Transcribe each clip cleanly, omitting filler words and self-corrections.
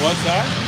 What's that?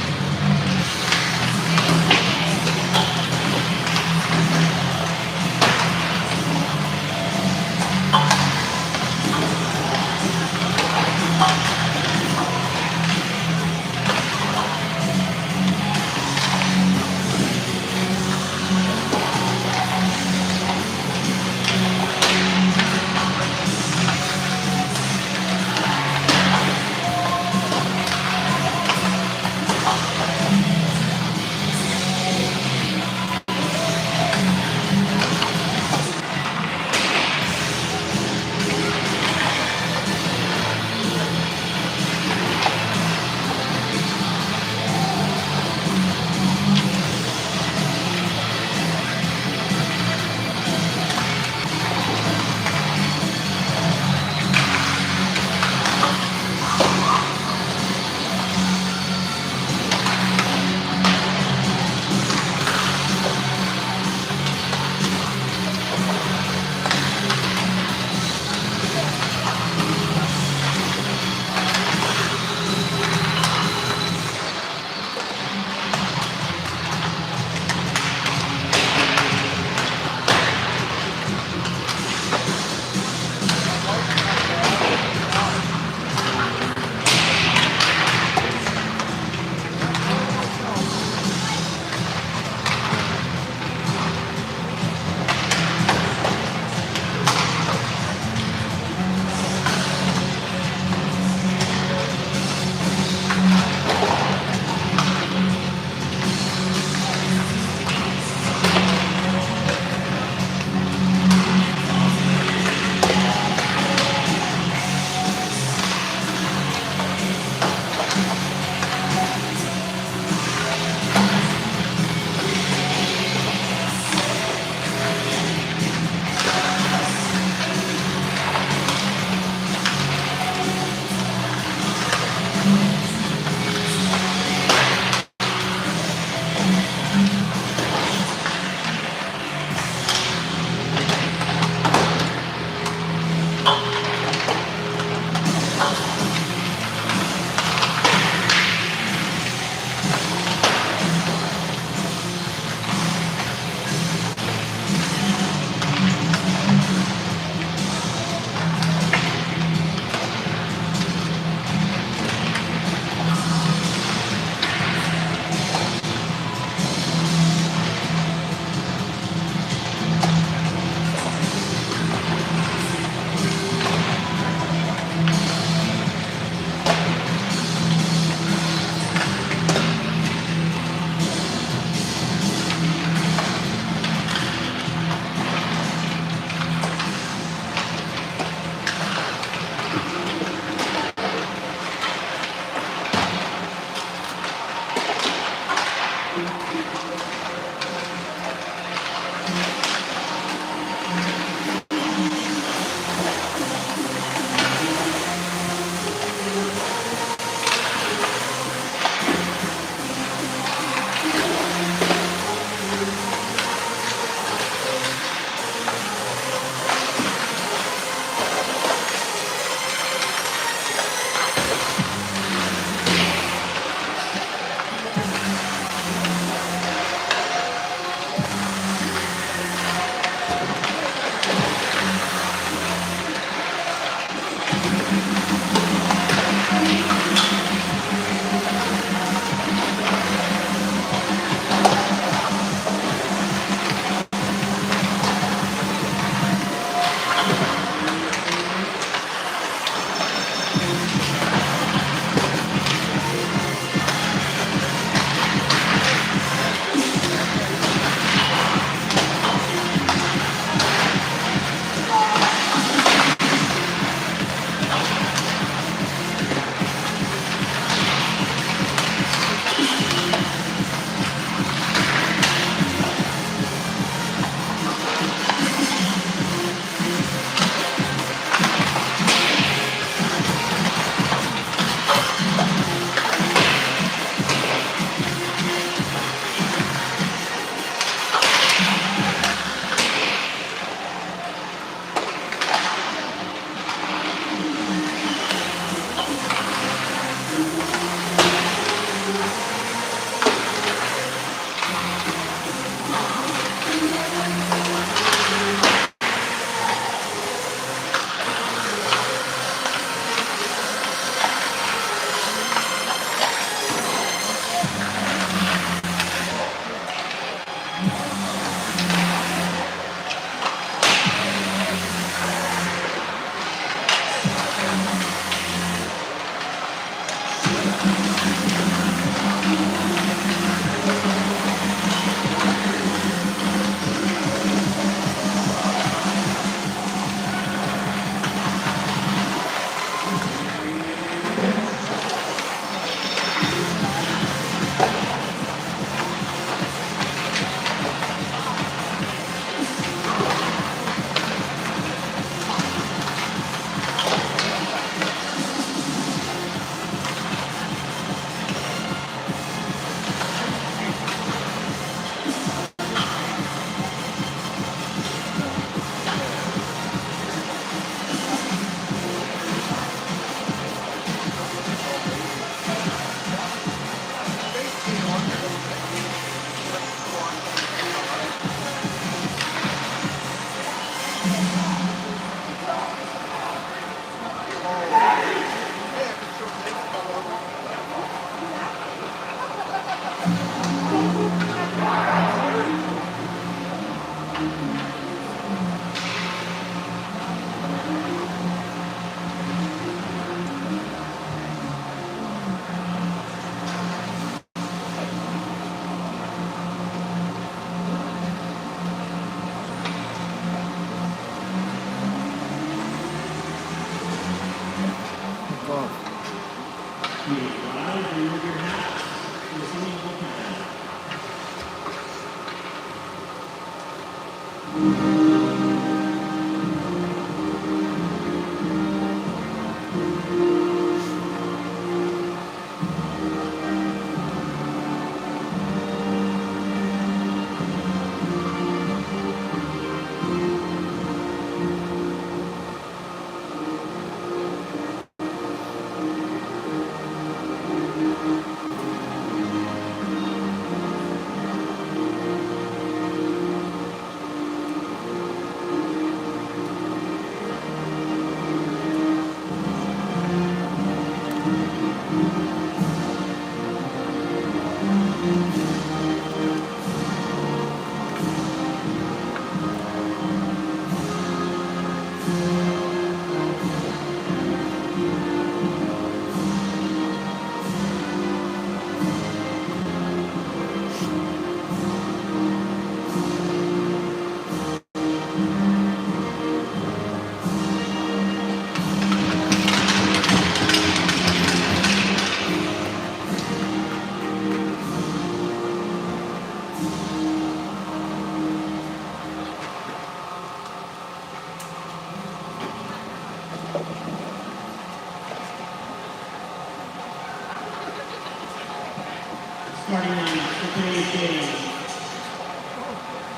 Starting lineup for today's game.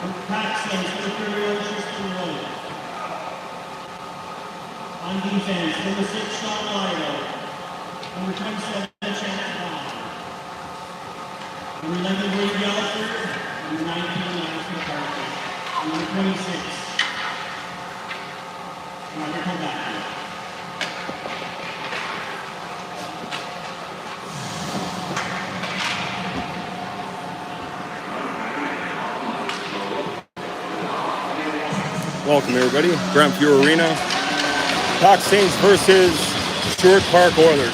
From Paxton, Imperial Tristan Road. On defense, number 6, Sean Lyle. Number 27, Chance Bond. Number 11, Wade Gallagher. Number 19, Lance McCarthy. Number 26. Robert Kovacki. Welcome everybody, Grand View Arena, PAC Saints versus Sherwood Park Oilers.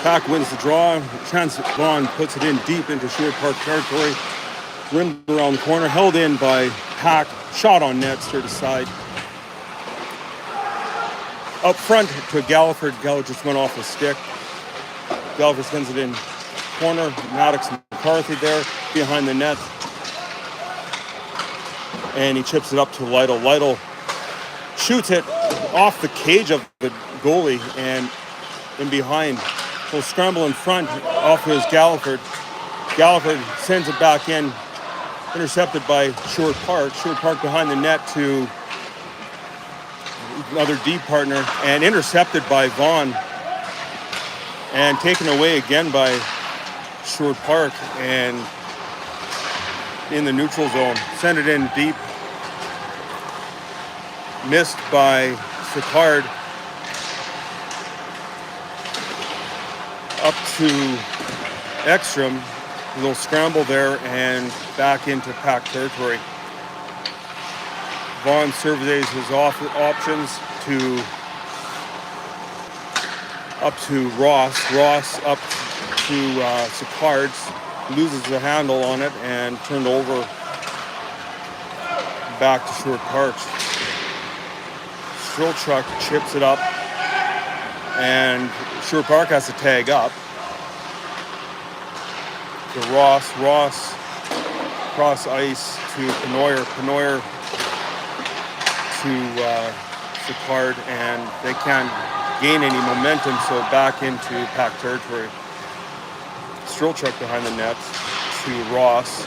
PAC wins the draw, Chance Bond puts it in deep into Sherwood Park territory, rimmed around the corner, held in by PAC, shot on net, stirred aside. Up front to Gallagher, Gallagher just went off the stick. Gallagher sends it in corner, Maddox and McCarthy there behind the net, and he chips it up to Lytle. Lytle shoots it off the cage of the goalie and in behind. So scramble in front off to his Gallagher. Gallagher sends it back in, intercepted by Sherwood Park. Sherwood Park behind the net to another D partner and intercepted by Vaughn and taken away again by Sherwood Park and in the neutral zone. Send it in deep. Missed by Sicard. Up to Ekstrom. A little scramble there and back into PAC territory. Vaughn surveys his options up to Ross. Ross up to Sicard's, loses the handle on it and turned over back to Sherwood Park. Strolchuk chips it up and Sherwood Park has to tag up to Ross. Ross cross ice to Penoyer. Penoyer to Sicard, and they can't gain any momentum, so back into PAC territory. Strolchuk behind the net to Ross.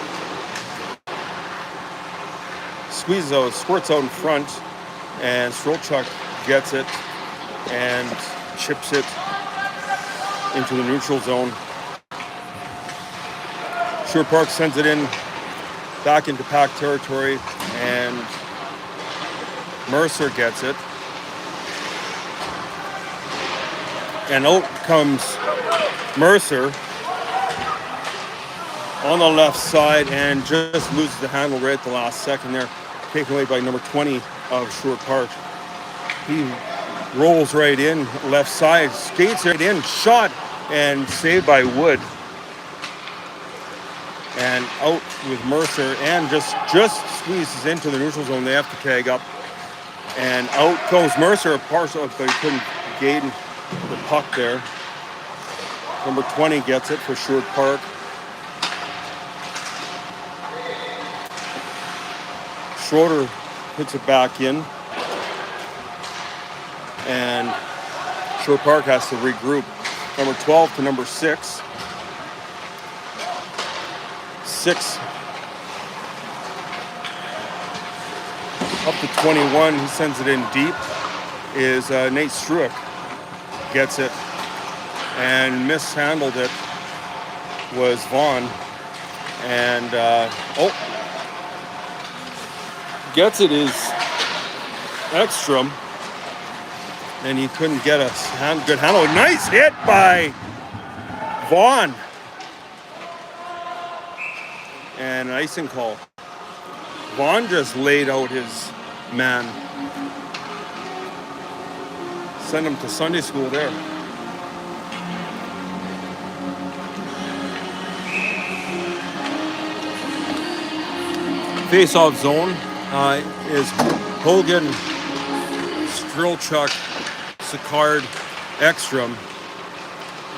Squeezes out, squirts out in front, and Strolchuk gets it and chips it into the neutral zone. Sherwood Park sends it in back into PAC territory, and Mercer gets it. And out comes Mercer on the left side and just loses the handle right at the last second there, taken away by number 20 of Sherwood Park. He rolls right in, left side, skates right in, shot, and saved by Wood. And out with Mercer, and just squeezes into the neutral zone. They have to tag up. And out goes Mercer, a partial, but he couldn't gain the puck there. Number 20 gets it for Sherwood Park. Schroeder puts it back in. And Sherwood Park has to regroup. Number 12 to number 6. 6 up to 21. He sends it in deep. Is Nate Struick gets it and mishandled it was Vaughn. And gets it is Ekstrom. And he couldn't get a good handle. Nice hit by Vaughn. And an icing call. Vaughn just laid out his man. Send him to Sunday school there. Face-off zone is Hogan, Strelchuk, Sicard, Ekstrom,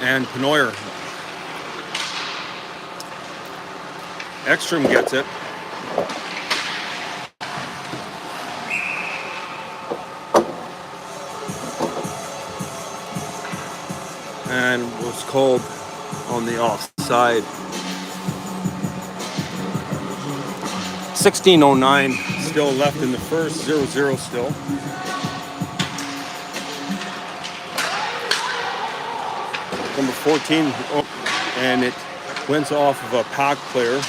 and Penoyer. Ekstrom gets it. And was called on the offside. 16:09 still left in the first, 0-0 still. Number 14, and it went off of a PAC player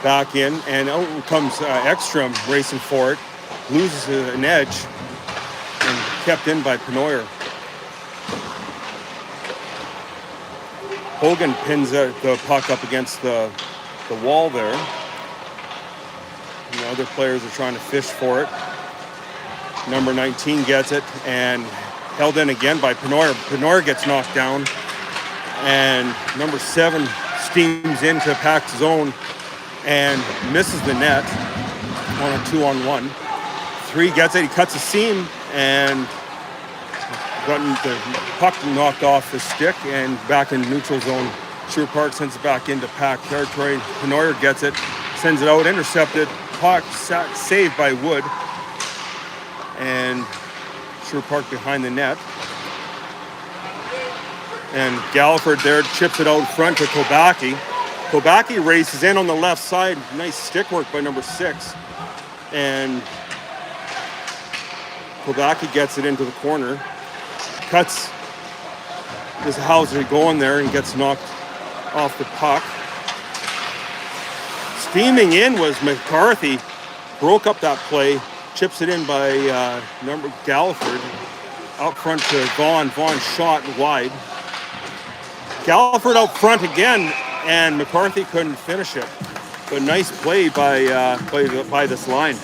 back in, and out comes Ekstrom racing for it, loses an edge, and kept in by Penoyer. Hogan pins the puck up against the wall there. And the other players are trying to fish for it. Number 19 gets it and held in again by Penoyer. Penoyer gets knocked down. And number 7 steams into PAC zone and misses the net on a 2-on-1. 3 gets it. He cuts a seam and gotten the puck knocked off his stick and back in neutral zone. Sherwood Park sends it back into PAC territory. Penoyer gets it, sends it out, intercepted. Puck saved by Wood. And Sherwood Park behind the net. And Galliford there chips it out front to Kobaki. Kobaki races in on the left side. Nice stick work by number 6. And Kobaki gets it into the corner. Cuts his Hauser going there and gets knocked off the puck. Steaming in was McCarthy. Broke up that play. Chips it in by number Galliford. Out front to Vaughn. Vaughn shot wide. Galliford out front again, and McCarthy couldn't finish it. But nice play by this line.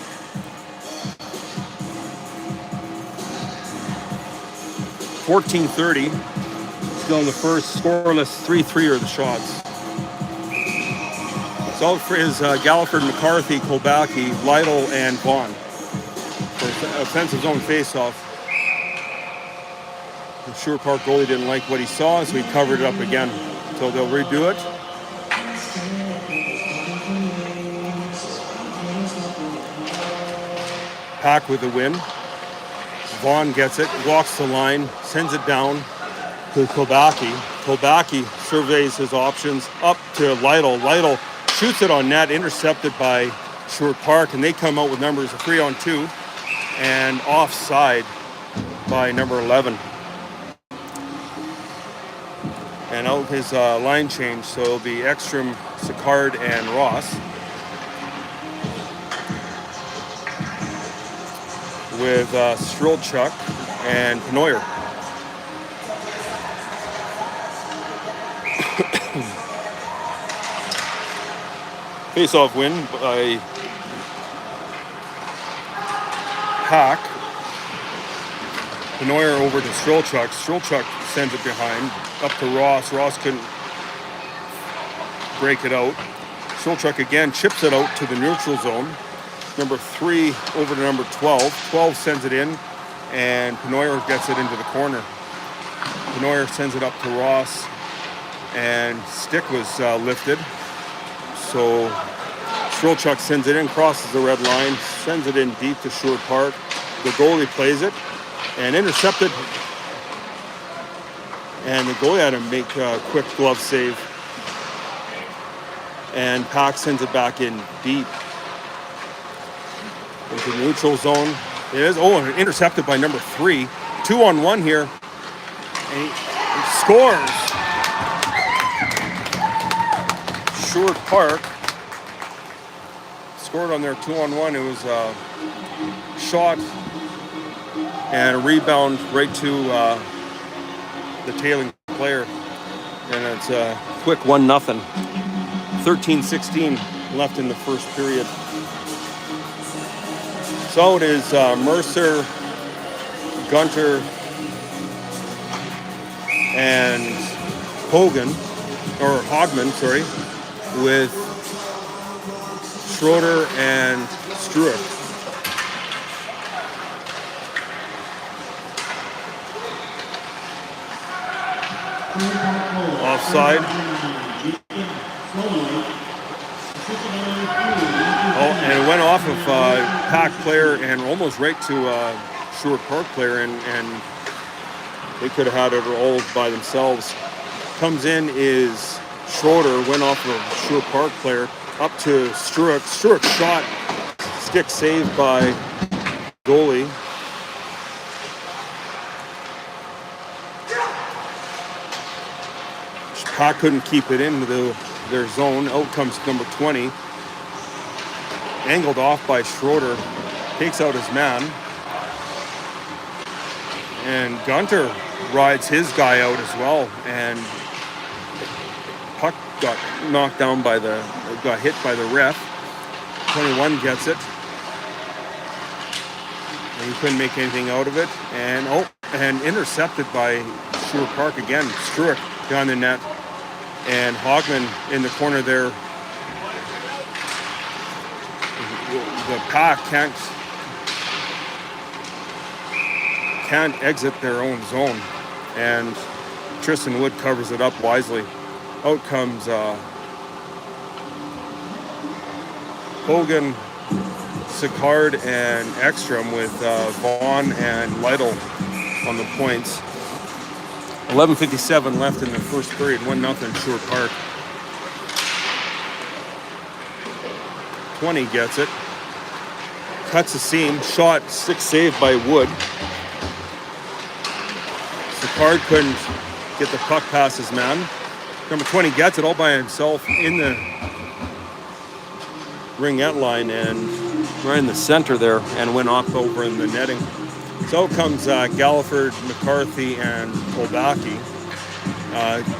.14:30. Still in the first, scoreless. 3-3 are the shots. So for is Galliford, McCarthy, Kobaki, Lytle, and Vaughn for offensive zone faceoff. The Sherwood Park goalie didn't like what he saw, so he covered it up again. So they'll redo it. PAC with the win. Vaughn gets it, walks the line, sends it down to Kobaki. Kobaki surveys his options up to Lytle. Lytle shoots it on net, intercepted by Sherwood Park, and they come out with numbers of 3-on-2 and offside by number 11. And out his line change, so it'll be Ekstrom, Sicard, and Ross. With Strelchuk and Penoyer. Face-off win by PAC. Penoyer over to Strelchuk. Strelchuk sends it behind, up to Ross. Ross couldn't break it out. Strelchuk again chips it out to the neutral zone. number 3 over to number 12. 12 sends it in, and Penoyer gets it into the corner. Penoyer sends it up to Ross, and stick was lifted. So Strelchuk sends it in, crosses the red line, sends it in deep to Sherwood Park. The goalie plays it and intercepted. And the goalie had to make a quick glove save. And PAC sends it back in deep into the neutral zone. It is, intercepted by number 3. 2-on-1 here. And he scores. Sherwood Park scored on their 2-on-1. It was a shot and a rebound right to the tailing player. And it's a quick 1-0. 13-16 left in the first period. So it is Mercer, Gunter, and Hogman, with Schroeder and Struick. Offside. And it went off of PAC player and almost right to Sherwood Park player, and they could have had it all by themselves. Comes in is Schroeder, went off of Sherwood Park player up to Struick. Struick shot, stick saved by goalie. PAC couldn't keep it into their zone. Out comes number 20. Angled off by Schroeder. Takes out his man. And Gunter rides his guy out as well. And puck got knocked down got hit by the ref. 21 gets it. And he couldn't make anything out of it. And intercepted by Sherwood Park again. Struick behind the net. And Hogman in the corner there. The PAC can't exit their own zone, and Tristan Wood covers it up wisely. Out comes Hogan, Sicard, and Ekstrom with Vaughn and Lytle on the points. 11:57 left in the first period. 1-0 Sherwood Park. 20 gets it. Cuts the seam. Shot, stick saved by Wood. Sicard couldn't get the puck past his man. Number 20 gets it all by himself in the ringette line and right in the center there, and went off over in the netting. So out comes Galliford, McCarthy, and Kolbacki.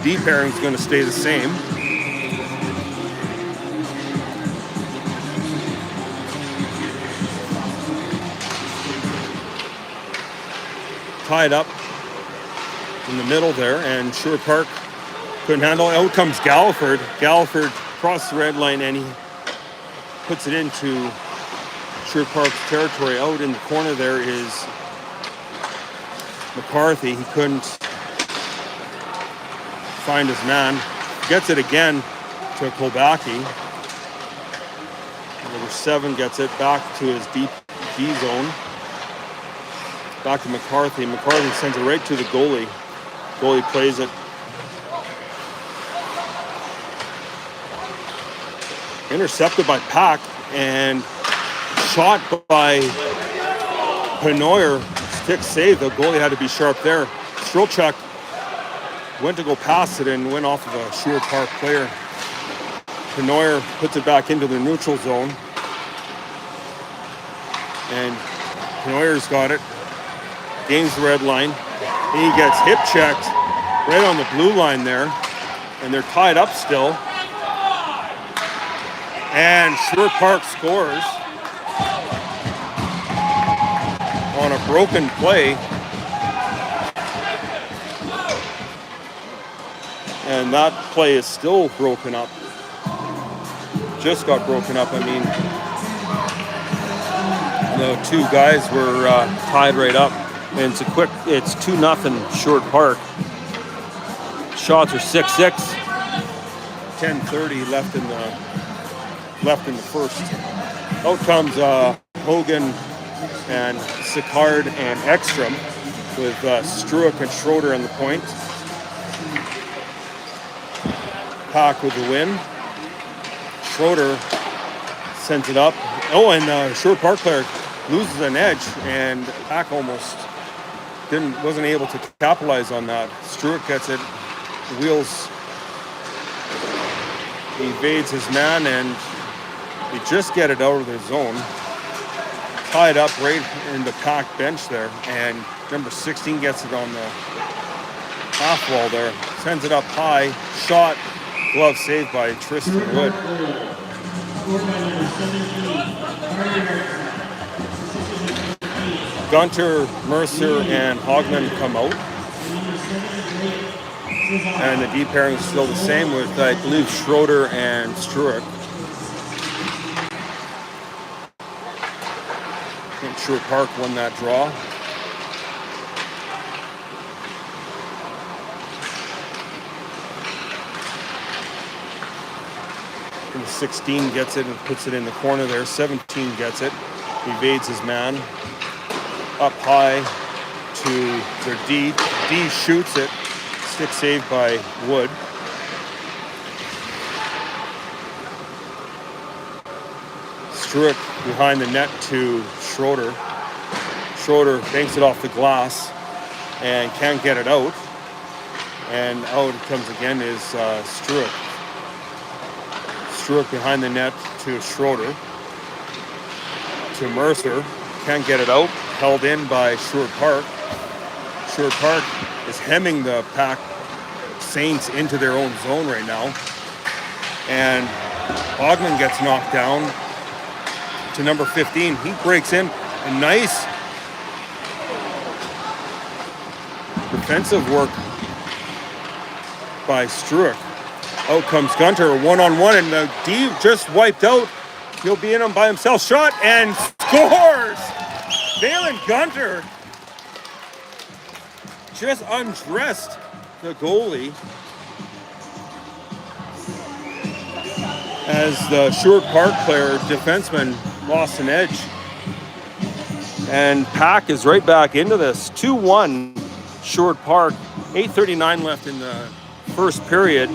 D pairing's going to stay the same. Tied up in the middle there, and Sherwood Park couldn't handle it. Out comes Galliford. Galliford crosses the red line, and he puts it into Sherwood Park's territory. Out in the corner there is McCarthy. He couldn't find his man. Gets it again to Kolbacki. Number 7 gets it back to his deep D zone. Back to McCarthy. McCarthy sends it right to the goalie. Goalie plays it. Intercepted by PAC and shot by Penoyer. Stick save. The goalie had to be sharp there. Strelchuk went to go past it and went off of a Sherwood Park player. Penoyer puts it back into the neutral zone. And Penoyer's got it. Gains the red line. And he gets hip checked right on the blue line there. And they're tied up still. And Sherwood Park scores on a broken play. And that play is still broken up. Just got broken up, I mean. The two guys were tied right up, and it's 2-0 Sherwood Park. Shots are 6-6. 10:30 left in the first. Out comes Hogan and Sicard and Ekstrom with Struick and Schroeder on the point. PAC with the win. Schroeder sends it up. Oh, and Sherwood Park player loses an edge, and PAC almost wasn't able to capitalize on that. Struick gets it, wheels, evades his man, and they just get it out of the zone. Tied up right in the PAC bench there, and number 16 gets it on the half wall there. Sends it up high, shot, glove saved by Tristan Wood. Gunter, Mercer, and Hogman come out. And the D pairing is still the same with, I believe, Schroeder and Struick. I think Sherwood Park won that draw. And 16 gets it and puts it in the corner there. 17 gets it, evades his man. Up high to their D. D shoots it. Stick saved by Wood. Struick behind the net to Schroeder. Schroeder banks it off the glass and can't get it out. And out it comes again is Struick. Struick behind the net to Schroeder. To Mercer. Can't get it out. Held in by Sherwood Park. Sherwood Park is hemming the PAC Saints into their own zone right now. And Ogman gets knocked down to number 15. He breaks in. A nice defensive work by Struick. Out comes Gunter, one-on-one, and the D just wiped out. He'll be in him by himself. Shot and scores! Valen Gunter just undressed the goalie as the Sherwood Park player, defenseman, lost an edge. And PAC is right back into this. 2-1 Sherwood Park. 8:39 left in the first period.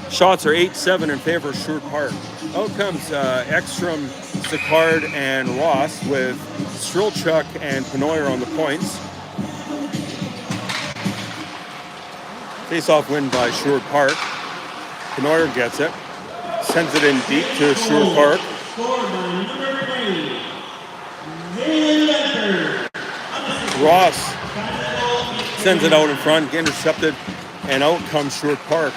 Shots are 8-7 in favor of Sherwood Park. Out comes Ekstrom, Sicard, and Ross with Strelchuk and Penoyer on the points. Face-off win by Sherwood Park. Penoyer gets it. Sends it in deep to Sherwood Park. Ross sends it out in front, intercepted, and out comes Sherwood Park.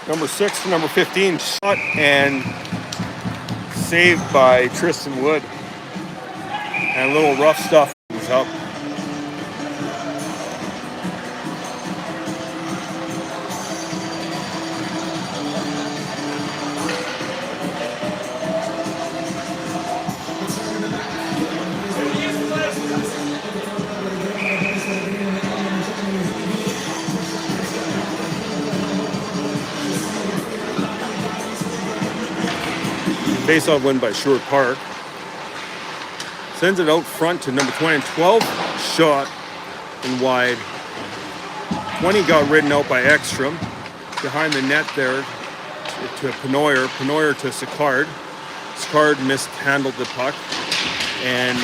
Number 6 to number 15 shot and saved by Tristan Wood. And a little rough stuff was up. Face-off win by Sherwood Park. Sends it out front to number 20 and 12. Shot and wide. 20 got ridden out by Ekstrom. Behind the net there to Penoyer. Penoyer to Sicard. Sicard mishandled the puck. And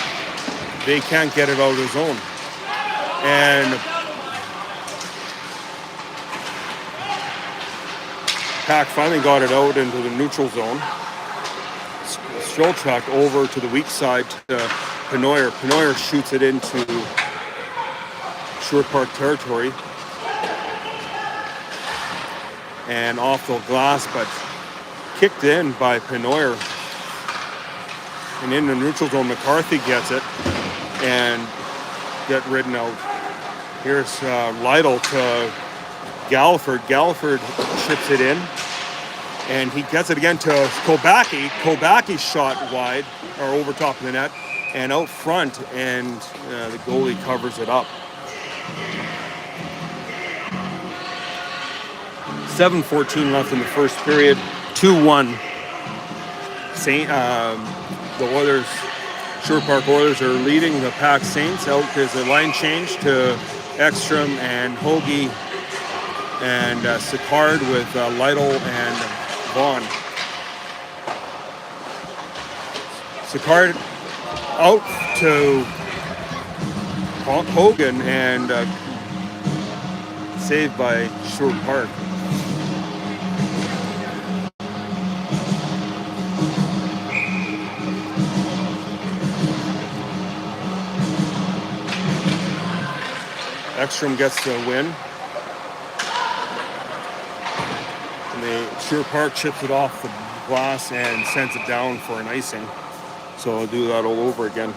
they can't get it out of the zone. And PAC finally got it out into the neutral zone. Strelchuk over to the weak side to Penoyer. Penoyer shoots it into Sherwood Park territory. And off the glass, but kicked in by Penoyer. And in the neutral zone, McCarthy gets it and get ridden out. Here's Lytle to Galliford. Galliford chips it in. And he gets it again to Kobaki. Kobaki shot wide, or over top of the net. and out front, and the goalie covers it up. 7:14 left in the first period. 2-1. The Oilers, Sherwood Park Oilers, are leading the PAC Saints. Out is a line change to Ekstrom and Hoagie and Sicard with Lytle and Vaughn. Sicard out to Hogan and saved by Sherwood Park. Ekstrom gets the win. And the Sherwood Park chips it off the glass and sends it down for an icing. So I'll do that all over again.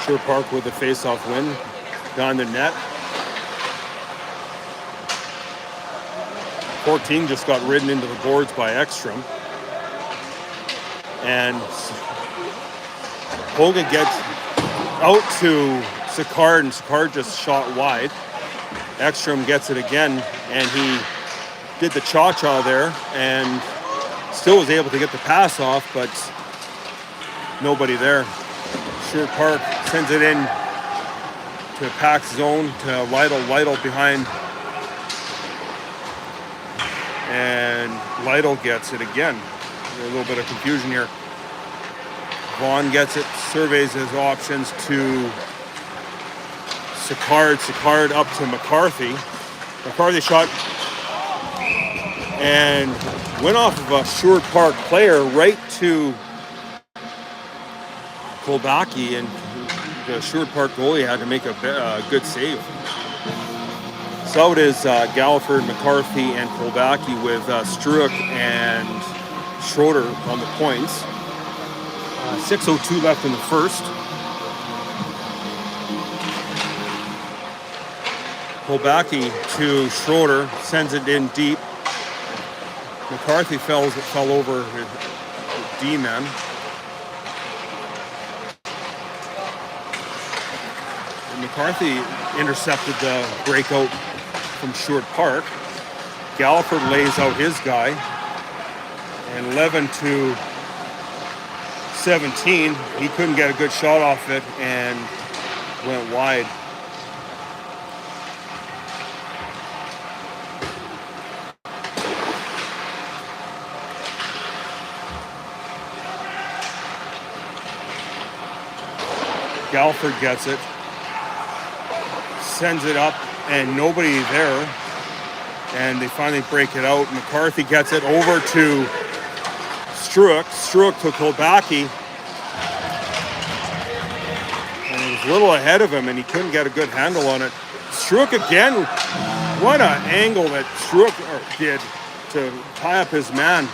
Sherwood Park with the face-off win. Down the net. 14 just got ridden into the boards by Ekstrom. And Hogan gets out to Sicard, and Sicard just shot wide. Ekstrom gets it again, and he did the cha-cha there and still was able to get the pass off, but nobody there. Sherwood Park sends it in to PAC's zone to Lytle. Lytle behind, and Lytle gets it again. A little bit of confusion here. Vaughn gets it, surveys his options to Sicard. Sicard up to McCarthy. McCarthy shot and went off of a Sherwood Park player right to Kolbacki, and the Sherwood Park goalie had to make a good save. So it is Galliford, McCarthy, and Kolbacki with Struick and Schroeder on the points. 6:02 left in the first. Kolbacki to Schroeder, sends it in deep. McCarthy fell over his D-man. McCarthy intercepted the breakout from Sherwood Park. Galliford lays out his guy, and 11-17. He couldn't get a good shot off it and went wide. Galliford gets it, sends it up, and nobody there, and they finally break it out. McCarthy gets it over to Struick. Struick to Kolbacki, and he was a little ahead of him, and he couldn't get a good handle on it. Struick again. What an angle that Struick did to tie up his man.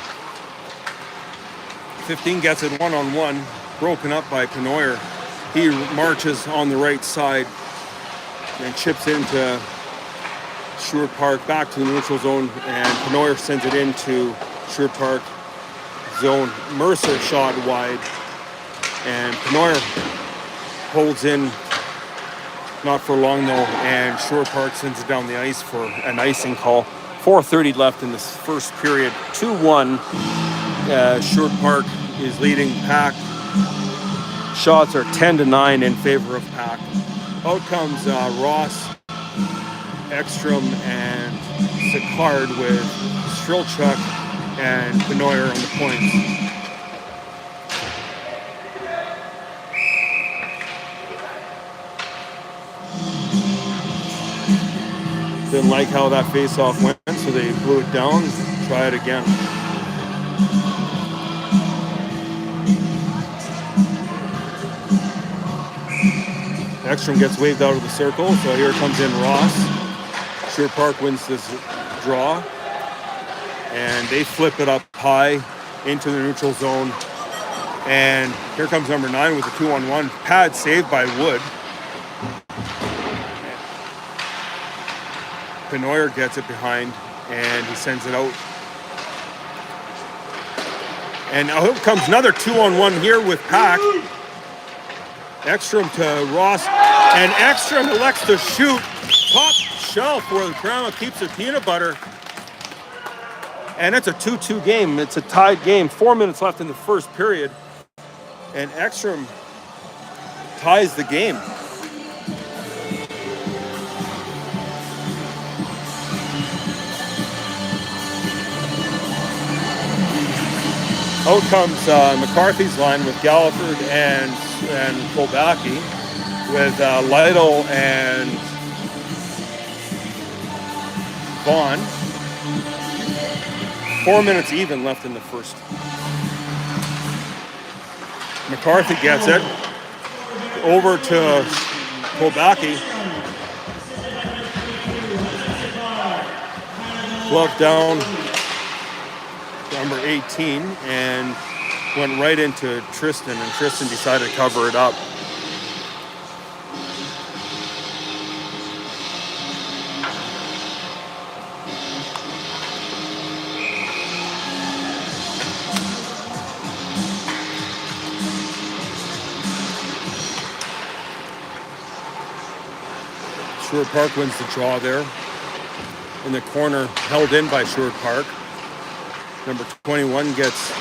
15 gets it one-on-one, broken up by Penoyer. He marches on the right side and chips into Sherwood Park back to the neutral zone, and Penoyer sends it into Sherwood Park zone. Mercer shot wide, and Penoyer holds in, not for long though, and Sherwood Park sends it down the ice for an icing call. 4:30 left in this first period. 2-1. Sherwood Park is leading PAC. Shots are 10-9 in favor of PAC. Out comes Ross, Ekstrom, and Sicard with Strilchuk and Penoyer on the points. Didn't like how that face-off went, so they blew it down. Try it again. Ekstrom gets waved out of the circle, so here comes in Ross. Sherwood Park wins this draw. and they flip it up high into the neutral zone. And here comes number 9 with a 2-on-1. Pad saved by Wood. Benoyer gets it behind, and he sends it out. And out comes another 2-on-1 here with PAC. Ekstrom to Ross, and Ekstrom elects to shoot top shelf where the grandma keeps her peanut butter. And it's a 2-2 game. It's a tied game. 4 minutes left in the first period. And Ekstrom ties the game. Out comes McCarthy's line with Galliford and Kolbacki, with Lytle and Vaughn. 4 minutes even left in the first. McCarthy gets it over to Kolbacki. Glove down, number 18, and went right into Tristan, and Tristan decided to cover it up. Sherwood Park wins the draw there. In the corner, held in by Sherwood Park. Number 21 gets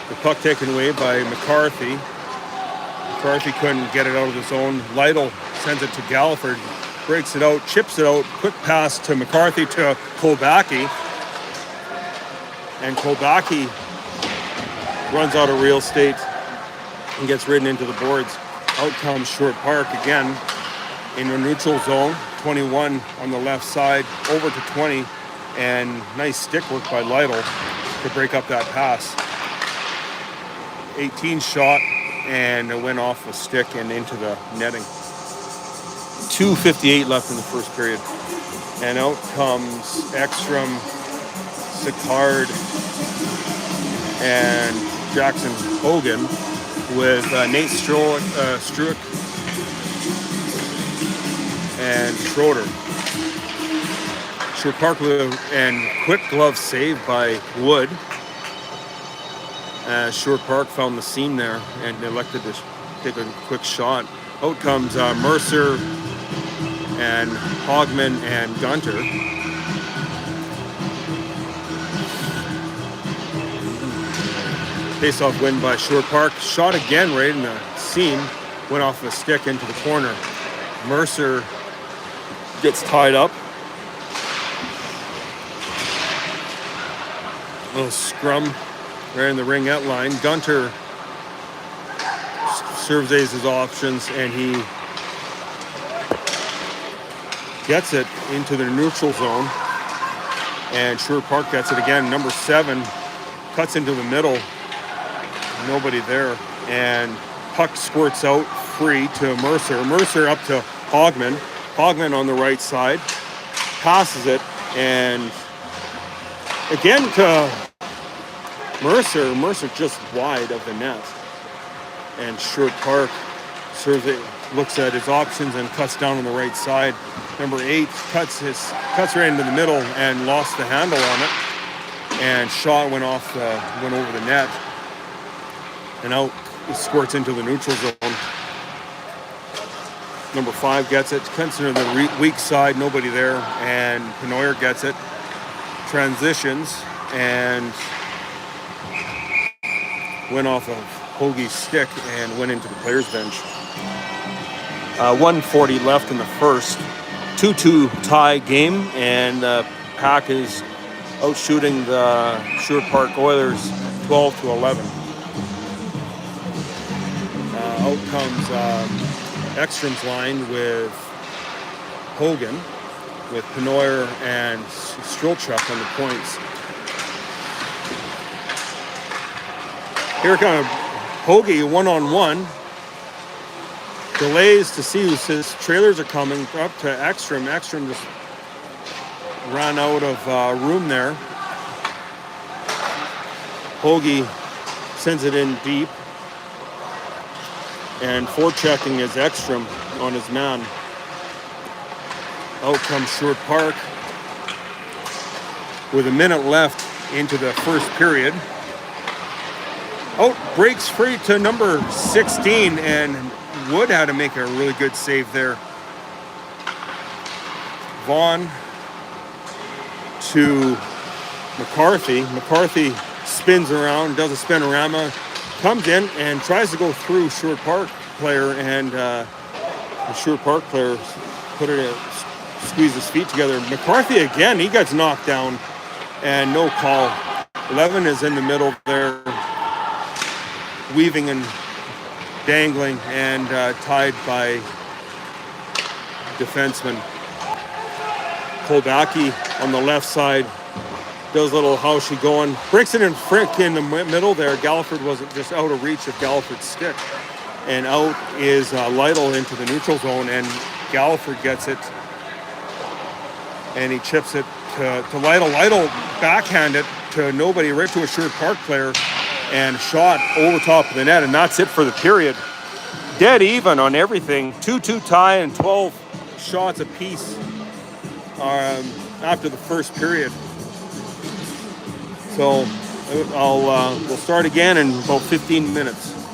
the puck taken away by McCarthy. McCarthy couldn't get it out of the zone. Lytle sends it to Galliford, breaks it out, chips it out. Quick pass to McCarthy to Kolbacki. And Kolbacki runs out of real estate and gets ridden into the boards. Out comes Sherwood Park again in a neutral zone. 21 on the left side, over to 20, and nice stick work by Lytle to break up that pass. 18 shot, and it went off a stick and into the netting. 2:58 left in the first period. And out comes Ekstrom, Sicard, and Jackson Hogan, with Nate Struick and Schroeder. Sherwood Park and quick glove save by Wood. Sherwood Park found the seam there and elected to take a quick shot. Out comes Mercer and Hogman and Gunter. Face-off win by Sherwood Park. Shot again right in the seam. Went off a stick into the corner. Mercer gets tied up. A little scrum right in the ringette line. Gunter surveys his options, and he gets it into the neutral zone. And Sherwood Park gets it again. Number 7 cuts into the middle. Nobody there, and puck squirts out free to Mercer. Mercer up to Hogman. Hogman on the right side, passes it, and again to Mercer. Mercer just wide of the net, and Sherwood Park looks at his options and cuts down on the right side. Number 8 cuts right into the middle and lost the handle on it, and shot went over the net. And out, it squirts into the neutral zone. Number 5 gets it, cuts into the weak side, nobody there, and Benoyer gets it, transitions, and went off of Hoagie's stick and went into the players' bench. 1:40 left in the first. 2-2 tie game, and PAC is out shooting the Sherwood Park Oilers 12-11. Out comes Ekstrom's line with Hogan, with Benoyer and Strelchuk on the points. Here comes Hoagie, 1-on-1. Delays to see who his trailers are coming up to Ekstrom. Ekstrom just ran out of room there. Hoagie sends it in deep. And forechecking is Ekstrom on his man. Out comes Sherwood Park with a minute left into the first period. Out breaks free to number 16, and Wood had to make a really good save there. Vaughn to McCarthy. McCarthy spins around, does a spinorama, comes in and tries to go through Sherwood Park player, and the Sherwood Park player put it in, squeezed his feet together. McCarthy again, he gets knocked down, and no call. 11 is in the middle there, weaving and dangling, and tied by defenseman. Kolbacki on the left side does a little how's she going, breaks it in Frick in the middle there. Galliford wasn't just out of reach of Galliford's stick, and out is Lytle into the neutral zone, and Galliford gets it, and he chips it to Lytle. Lytle backhand it to nobody, right to a Sherwood Park player, and shot over top of the net, and that's it for the period. Dead even on everything. 2-2 tie and 12 shots apiece after the first period. So we'll start again in about 15 minutes.